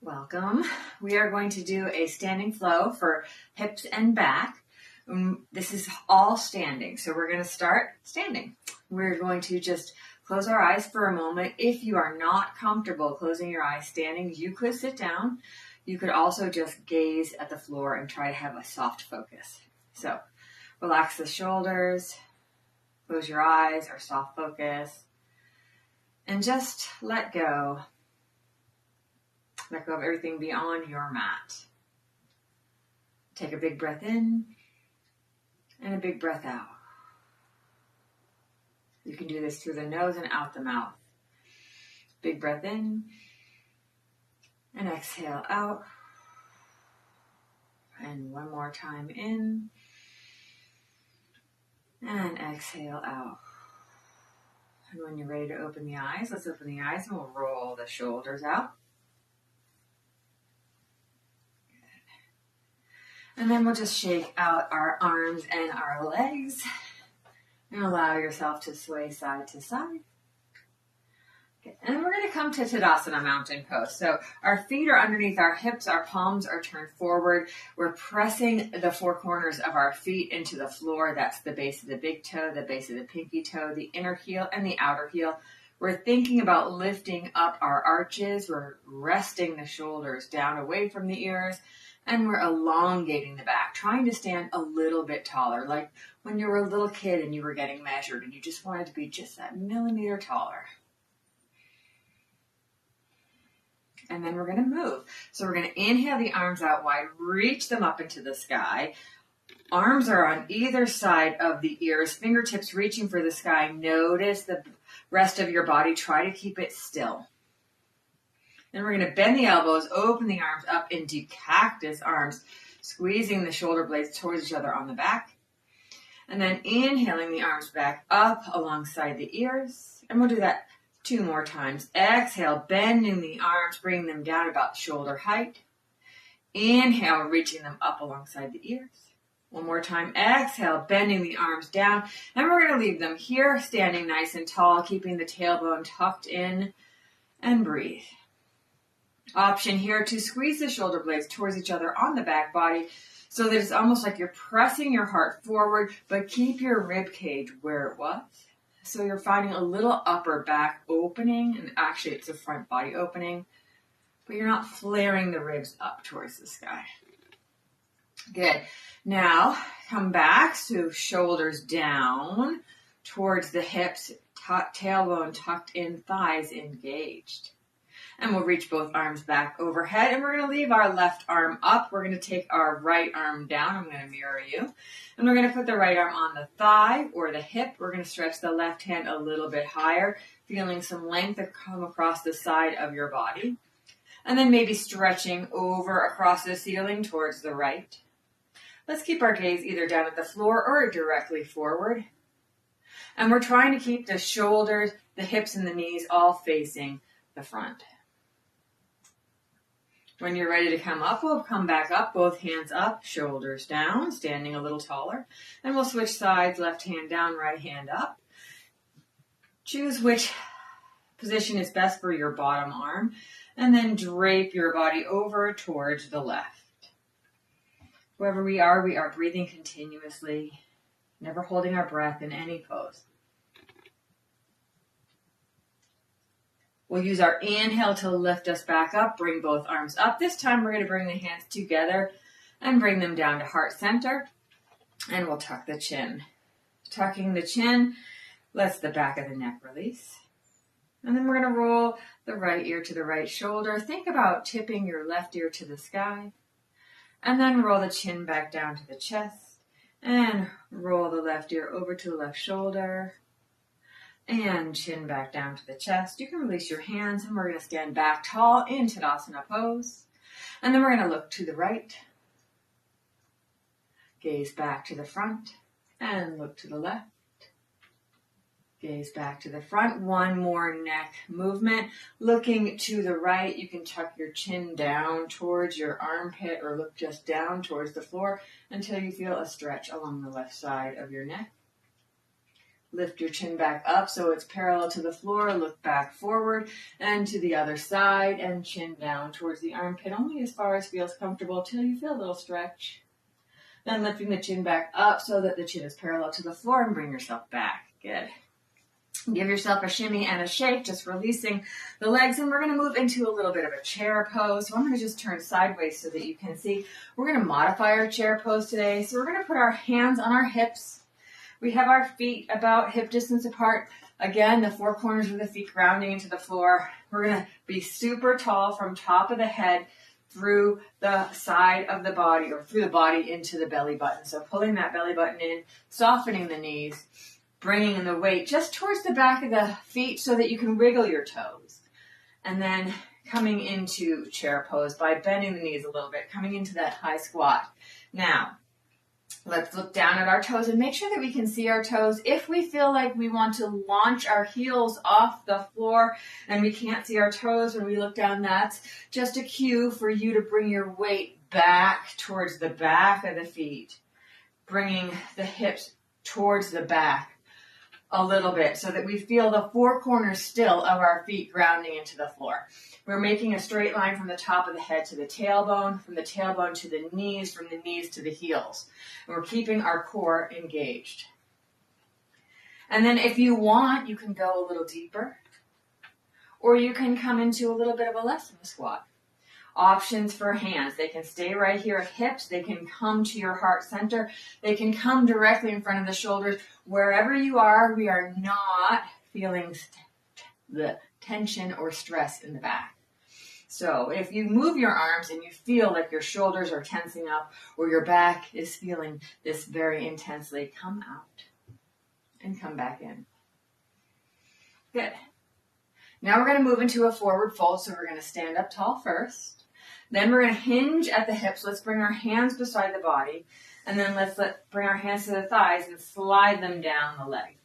Welcome. We are going to do a standing flow for hips and back. This is all standing, so we're going to start standing. We're going to just close our eyes for a moment. If you are not comfortable closing your eyes standing, you could sit down. You could also just gaze at the floor and try to have a soft focus. So relax the shoulders, close your eyes or soft focus, and just let go. Let go of everything beyond your mat. Take a big breath in and a big breath out. You can do this through the nose and out the mouth. Big breath in and exhale out. And one more time in and exhale out. And when you're ready to open the eyes, let's open the eyes and we'll roll the shoulders out. And then we'll just shake out our arms and our legs and allow yourself to sway side to side. Okay. And then we're going to come to Tadasana, mountain pose. So our feet are underneath our hips, our palms are turned forward. We're pressing the four corners of our feet into the floor. That's the base of the big toe, the base of the pinky toe, the inner heel, and the outer heel. We're thinking about lifting up our arches. We're resting the shoulders down away from the ears. And we're elongating the back, trying to stand a little bit taller, like when you were a little kid and you were getting measured and you just wanted to be just that millimeter taller. And then we're going to move. So we're going to inhale the arms out wide, reach them up into the sky. Arms are on either side of the ears, fingertips reaching for the sky. Notice the rest of your body. Try to keep it still. Then we're going to bend the elbows, open the arms up into cactus arms, squeezing the shoulder blades towards each other on the back. And then inhaling the arms back up alongside the ears. And we'll do that 2 more times. Exhale, bending the arms, bringing them down about shoulder height. Inhale, reaching them up alongside the ears. 1 more time. Exhale, bending the arms down. And we're going to leave them here, standing nice and tall, keeping the tailbone tucked in. And breathe. Option here to squeeze the shoulder blades towards each other on the back body so that it's almost like you're pressing your heart forward, but keep your rib cage where it was. So you're finding a little upper back opening, and actually it's a front body opening, but you're not flaring the ribs up towards the sky. Good. Now come back, so shoulders down towards the hips, tailbone tucked in, thighs engaged. And we'll reach both arms back overhead. And we're going to leave our left arm up. We're going to take our right arm down. I'm going to mirror you. And we're going to put the right arm on the thigh or the hip. We're going to stretch the left hand a little bit higher, feeling some length come across the side of your body. And then maybe stretching over across the ceiling towards the right. Let's keep our gaze either down at the floor or directly forward. And we're trying to keep the shoulders, the hips, and the knees all facing the front. When you're ready to come up, we'll come back up, both hands up, shoulders down, standing a little taller. And we'll switch sides, left hand down, right hand up. Choose which position is best for your bottom arm, and then drape your body over towards the left. Wherever we are breathing continuously, never holding our breath in any pose. We'll use our inhale to lift us back up, bring both arms up. This time we're going to bring the hands together and bring them down to heart center. And we'll tuck the chin. Tucking the chin lets the back of the neck release. And then we're going to roll the right ear to the right shoulder. Think about tipping your left ear to the sky. And then roll the chin back down to the chest. And roll the left ear over to the left shoulder. And chin back down to the chest. You can release your hands and we're going to stand back tall in Tadasana pose. And then we're going to look to the right. Gaze back to the front and look to the left. Gaze back to the front. 1 more neck movement. Looking to the right, you can tuck your chin down towards your armpit or look just down towards the floor until you feel a stretch along the left side of your neck. Lift your chin back up so it's parallel to the floor. Look back forward and to the other side and chin down towards the armpit, only as far as feels comfortable till you feel a little stretch. Then lifting the chin back up so that the chin is parallel to the floor and bring yourself back. Good. Give yourself a shimmy and a shake, just releasing the legs, and we're going to move into a little bit of a chair pose. So I'm going to just turn sideways so that you can see. We're going to modify our chair pose today. So we're going to put our hands on our hips. We have our feet about hip distance apart. Again, the four corners of the feet grounding into the floor. We're going to be super tall from top of the head through the side of the body, or through the body into the belly button. So pulling that belly button in, softening the knees, bringing in the weight just towards the back of the feet so that you can wiggle your toes. And then coming into chair pose by bending the knees a little bit, coming into that high squat. Now, let's look down at our toes and make sure that we can see our toes. If we feel like we want to launch our heels off the floor and we can't see our toes when we look down, that's just a cue for you to bring your weight back towards the back of the feet, bringing the hips towards the back a little bit so that we feel the four corners still of our feet grounding into the floor. We're making a straight line from the top of the head to the tailbone, from the tailbone to the knees, from the knees to the heels. And we're keeping our core engaged. And then if you want, you can go a little deeper, or you can come into a little bit of a less of a squat. Options for hands. They can stay right here at hips. They can come to your heart center. They can come directly in front of the shoulders. Wherever you are, we are not feeling the tension or stress in the back. So if you move your arms and you feel like your shoulders are tensing up or your back is feeling this very intensely, come out and come back in. Good. Now we're going to move into a forward fold. So we're going to stand up tall first. Then we're going to hinge at the hips. Let's bring our hands beside the body. And then let's bring our hands to the thighs and slide them down the leg.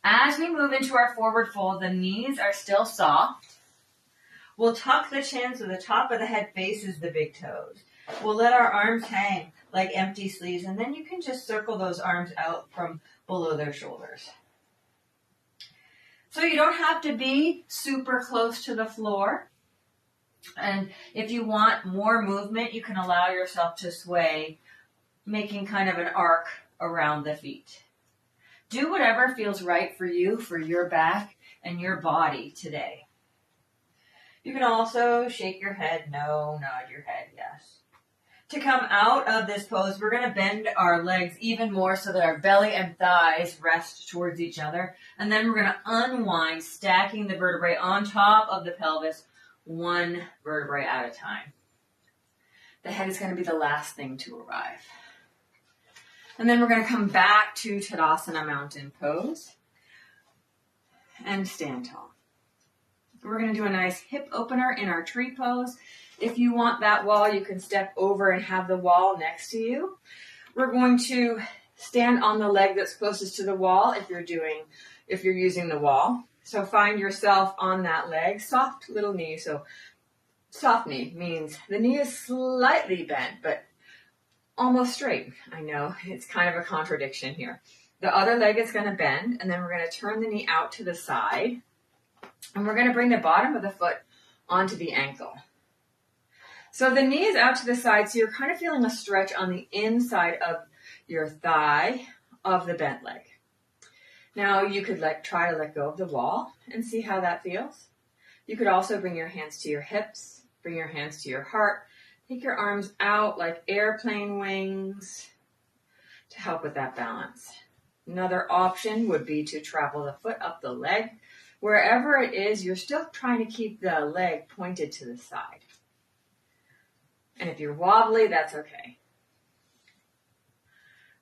As we move into our forward fold, the knees are still soft. We'll tuck the chin so the top of the head faces the big toes. We'll let our arms hang like empty sleeves, and then you can just circle those arms out from below their shoulders. So you don't have to be super close to the floor. And if you want more movement, you can allow yourself to sway, making kind of an arc around the feet. Do whatever feels right for you, for your back and your body today. You can also shake your head no, nod your head yes. To come out of this pose, we're going to bend our legs even more so that our belly and thighs rest towards each other. And then we're going to unwind, stacking the vertebrae on top of the pelvis, one vertebrae at a time. The head is going to be the last thing to arrive. And then we're going to come back to Tadasana Mountain Pose and stand tall. We're going to do a nice hip opener in our tree pose. If you want that wall, you can step over and have the wall next to you. We're going to stand on the leg that's closest to the wall if you're using the wall. So find yourself on that leg, soft little knee. So soft knee means the knee is slightly bent, but almost straight. I know it's kind of a contradiction here. The other leg is going to bend, and then we're going to turn the knee out to the side. And we're going to bring the bottom of the foot onto the ankle. So the knee is out to the side, so you're kind of feeling a stretch on the inside of your thigh of the bent leg. Now you could try to let go of the wall and see how that feels. You could also bring your hands to your hips, bring your hands to your heart. Take your arms out like airplane wings to help with that balance. Another option would be to travel the foot up the leg. Wherever it is, you're still trying to keep the leg pointed to the side. And if you're wobbly, that's okay.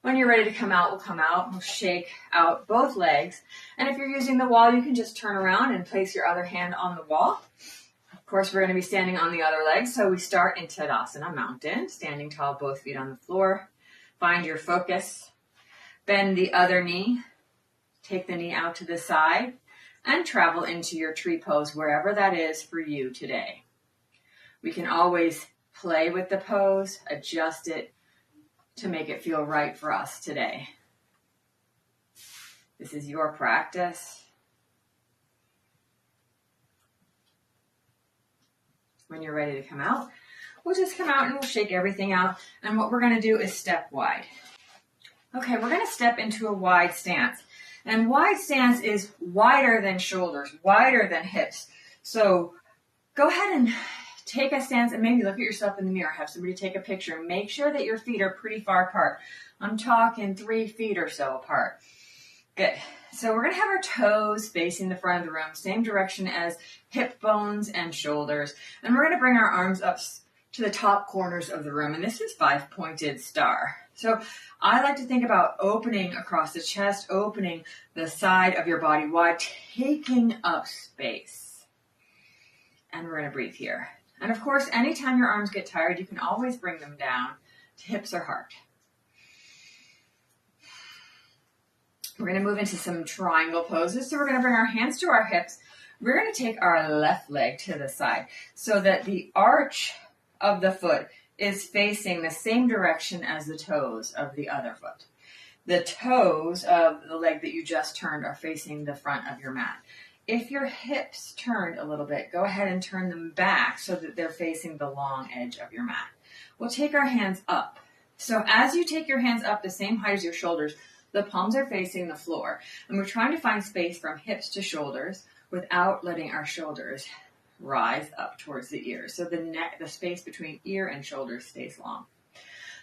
When you're ready to come out, we'll come out. We'll shake out both legs. And if you're using the wall, you can just turn around and place your other hand on the wall. Of course, we're going to be standing on the other leg. So we start in Tadasana Mountain, standing tall, both feet on the floor. Find your focus. Bend the other knee. Take the knee out to the side. And travel into your tree pose, wherever that is for you today. We can always play with the pose, adjust it to make it feel right for us today. This is your practice. When you're ready to come out, we'll just come out and we'll shake everything out. And what we're going to do is step wide. Okay, we're going to step into a wide stance. And wide stance is wider than shoulders, wider than hips. So go ahead and take a stance and maybe look at yourself in the mirror. Have somebody take a picture. Make sure that your feet are pretty far apart. I'm talking 3 feet or so apart. Good. So we're going to have our toes facing the front of the room, same direction as hip bones and shoulders. And we're going to bring our arms up to the top corners of the room. And this is 5-pointed star. So I like to think about opening across the chest, opening the side of your body wide, taking up space. And we're going to breathe here. And of course, anytime your arms get tired, you can always bring them down to hips or heart. We're going to move into some triangle poses. So we're going to bring our hands to our hips. We're going to take our left leg to the side so that the arch of the foot is facing the same direction as the toes of the other foot. The toes of the leg that you just turned are facing the front of your mat. If your hips turned a little bit, go ahead and turn them back so that they're facing the long edge of your mat. We'll take our hands up. So as you take your hands up the same height as your shoulders, the palms are facing the floor. And we're trying to find space from hips to shoulders without letting our shoulders rise up towards the ears. So the space between ear and shoulder stays long.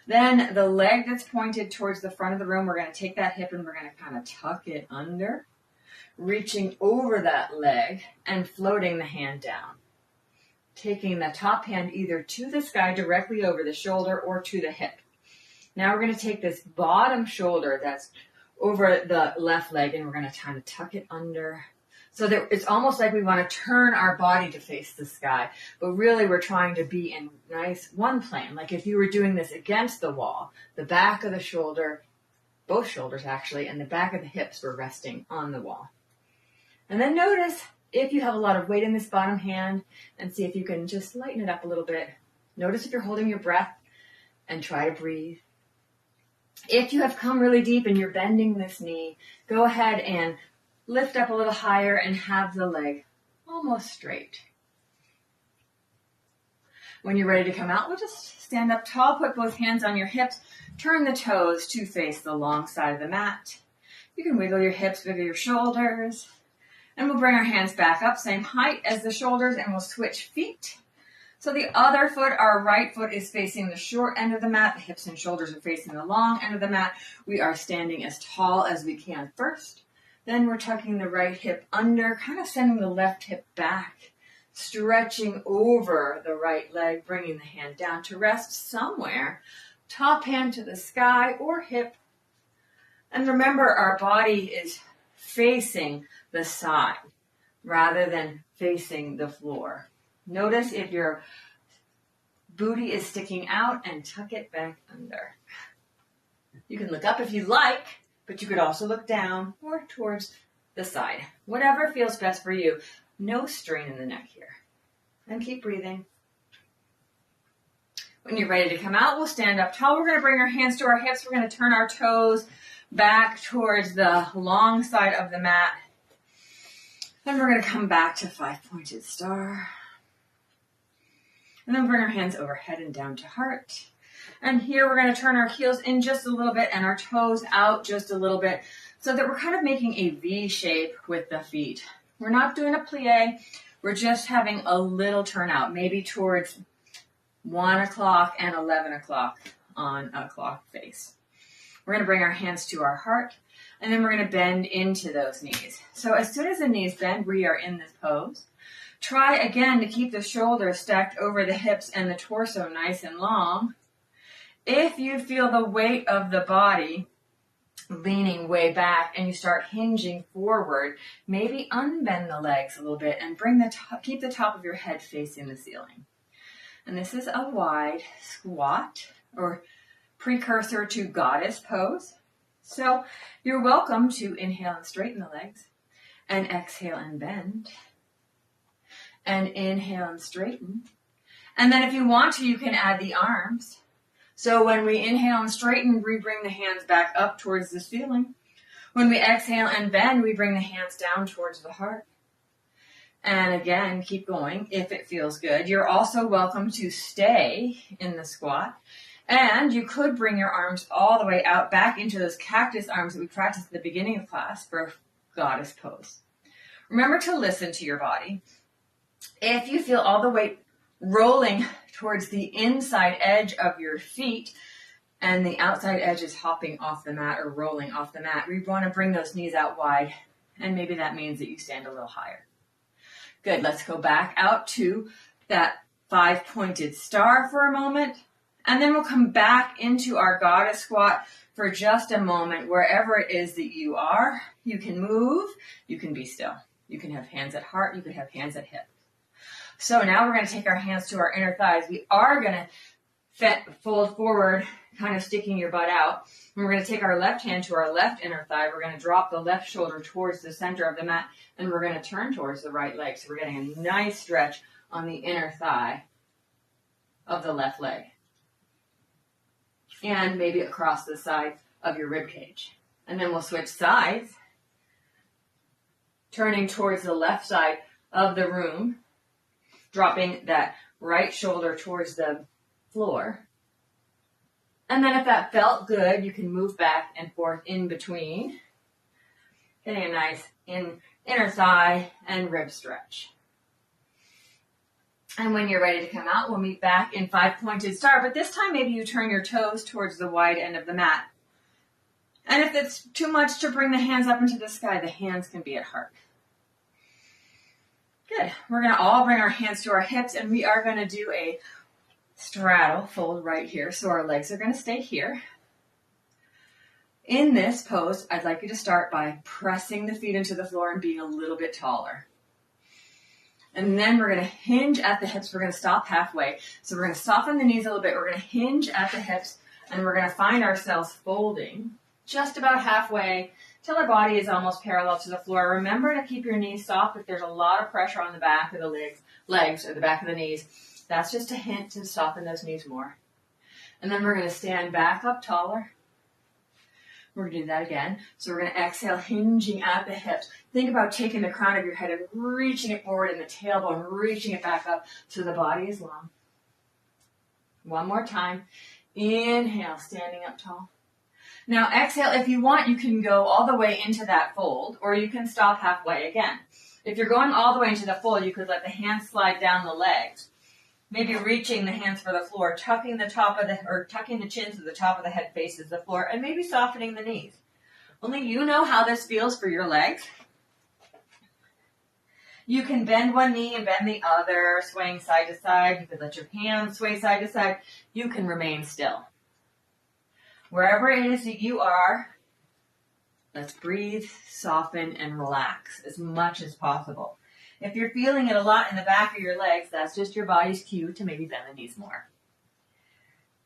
Then the leg that's pointed towards the front of the room, we're going to take that hip and we're going to kind of tuck it under, reaching over that leg and floating the hand down. Taking the top hand either to the sky directly over the shoulder or to the hip. Now we're going to take this bottom shoulder that's over the left leg and we're going to kind of tuck it under. So that it's almost like we want to turn our body to face the sky, but really we're trying to be in nice one plane. Like if you were doing this against the wall, the back of the shoulder, both shoulders actually, and the back of the hips were resting on the wall. And then notice if you have a lot of weight in this bottom hand and see if you can just lighten it up a little bit. Notice if you're holding your breath and try to breathe. If you have come really deep and you're bending this knee, go ahead and lift up a little higher and have the leg almost straight. When you're ready to come out, we'll just stand up tall, put both hands on your hips, turn the toes to face the long side of the mat. You can wiggle your hips, wiggle your shoulders, and we'll bring our hands back up, same height as the shoulders, and we'll switch feet. So the other foot, our right foot is facing the short end of the mat. The hips and shoulders are facing the long end of the mat. We are standing as tall as we can first. Then we're tucking the right hip under, kind of sending the left hip back, stretching over the right leg, bringing the hand down to rest somewhere. Top hand to the sky or hip. And remember, our body is facing the side rather than facing the floor. Notice if your booty is sticking out and tuck it back under. You can look up if you like, but you could also look down or towards the side. Whatever feels best for you. No strain in the neck here. And keep breathing. When you're ready to come out, we'll stand up tall. We're going to bring our hands to our hips. We're going to turn our toes back towards the long side of the mat. Then we're going to come back to 5-pointed star. And then bring our hands overhead and down to heart. And here we're going to turn our heels in just a little bit and our toes out just a little bit so that we're kind of making a V shape with the feet. We're not doing a plie. We're just having a little turnout, maybe towards 1 o'clock and 11 o'clock on a clock face. We're going to bring our hands to our heart, and then we're going to bend into those knees. So as soon as the knees bend, we are in this pose. Try again to keep the shoulders stacked over the hips and the torso nice and long. If you feel the weight of the body leaning way back and you start hinging forward, maybe unbend the legs a little bit and keep the top of your head facing the ceiling. And this is a wide squat or precursor to goddess pose. So you're welcome to inhale and straighten the legs and exhale and bend. And inhale and straighten. And then if you want to, you can add the arms. So when we inhale and straighten, we bring the hands back up towards the ceiling. When we exhale and bend, we bring the hands down towards the heart. And again, keep going if it feels good. You're also welcome to stay in the squat. And you could bring your arms all the way out back into those cactus arms that we practiced at the beginning of class for a goddess pose. Remember to listen to your body. If you feel all the weight rolling towards the inside edge of your feet and the outside edge is hopping off the mat or rolling off the mat, we want to bring those knees out wide, and maybe that means that you stand a little higher. Good, let's go back out to that 5-pointed star for a moment, and then we'll come back into our goddess squat for just a moment. Wherever it is that you are, you can move, you can be still. You can have hands at heart, you can have hands at hip. So now we're going to take our hands to our inner thighs. We are going to fold forward, kind of sticking your butt out. And we're going to take our left hand to our left inner thigh. We're going to drop the left shoulder towards the center of the mat, and we're going to turn towards the right leg. So we're getting a nice stretch on the inner thigh of the left leg. And maybe across the side of your rib cage. And then we'll switch sides, turning towards the left side of the room, dropping that right shoulder towards the floor. And then if that felt good, you can move back and forth in between, getting a nice inner thigh and rib stretch. And when you're ready to come out, we'll meet back in 5-pointed star, but this time maybe you turn your toes towards the wide end of the mat. And if it's too much to bring the hands up into the sky, the hands can be at heart. Good. We're going to all bring our hands to our hips, and we are going to do a straddle fold right here. So our legs are going to stay here. In this pose, I'd like you to start by pressing the feet into the floor and being a little bit taller. And then we're going to hinge at the hips. We're going to stop halfway. So we're going to soften the knees a little bit. We're going to hinge at the hips, and we're going to find ourselves folding just about halfway till our body is almost parallel to the floor. Remember to keep your knees soft if there's a lot of pressure on the back of the legs or the back of the knees. That's just a hint to soften those knees more. And then we're going to stand back up taller. We're going to do that again. So we're going to exhale, hinging at the hips. Think about taking the crown of your head and reaching it forward and the tailbone, reaching it back up so the body is long. One more time. Inhale, standing up tall. Now exhale, if you want, you can go all the way into that fold, or you can stop halfway again. If you're going all the way into the fold, you could let the hands slide down the legs. Maybe reaching the hands for the floor, tucking the chin so the top of the head faces the floor, and maybe softening the knees. Only you know how this feels for your legs. You can bend one knee and bend the other, swaying side to side. You could let your hands sway side to side. You can remain still. Wherever it is that you are, let's breathe, soften, and relax as much as possible. If you're feeling it a lot in the back of your legs, that's just your body's cue to maybe bend the knees more.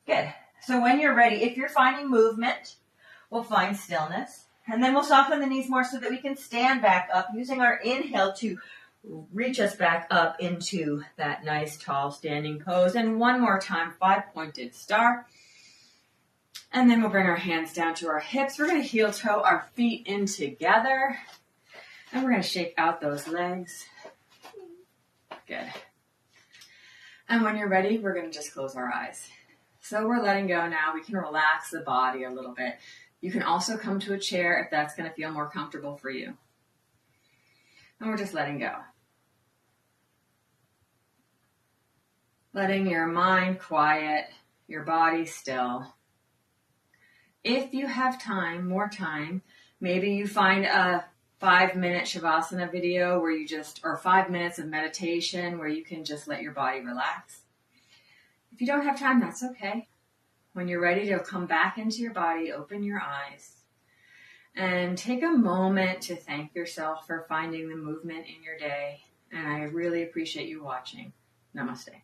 Good. So when you're ready, if you're finding movement, we'll find stillness. And then we'll soften the knees more so that we can stand back up, using our inhale to reach us back up into that nice tall standing pose. And one more time, 5-pointed star. And then we'll bring our hands down to our hips. We're going to heel toe our feet in together. And we're going to shake out those legs. Good. And when you're ready, we're going to just close our eyes. So we're letting go now. We can relax the body a little bit. You can also come to a chair if that's going to feel more comfortable for you. And we're just letting go. Letting your mind quiet, your body still. If you have time, more time, maybe you find a 5-minute Shavasana video where or 5 minutes of meditation where you can just let your body relax. If you don't have time, that's okay. When you're ready to come back into your body, open your eyes and take a moment to thank yourself for finding the movement in your day. And I really appreciate you watching. Namaste.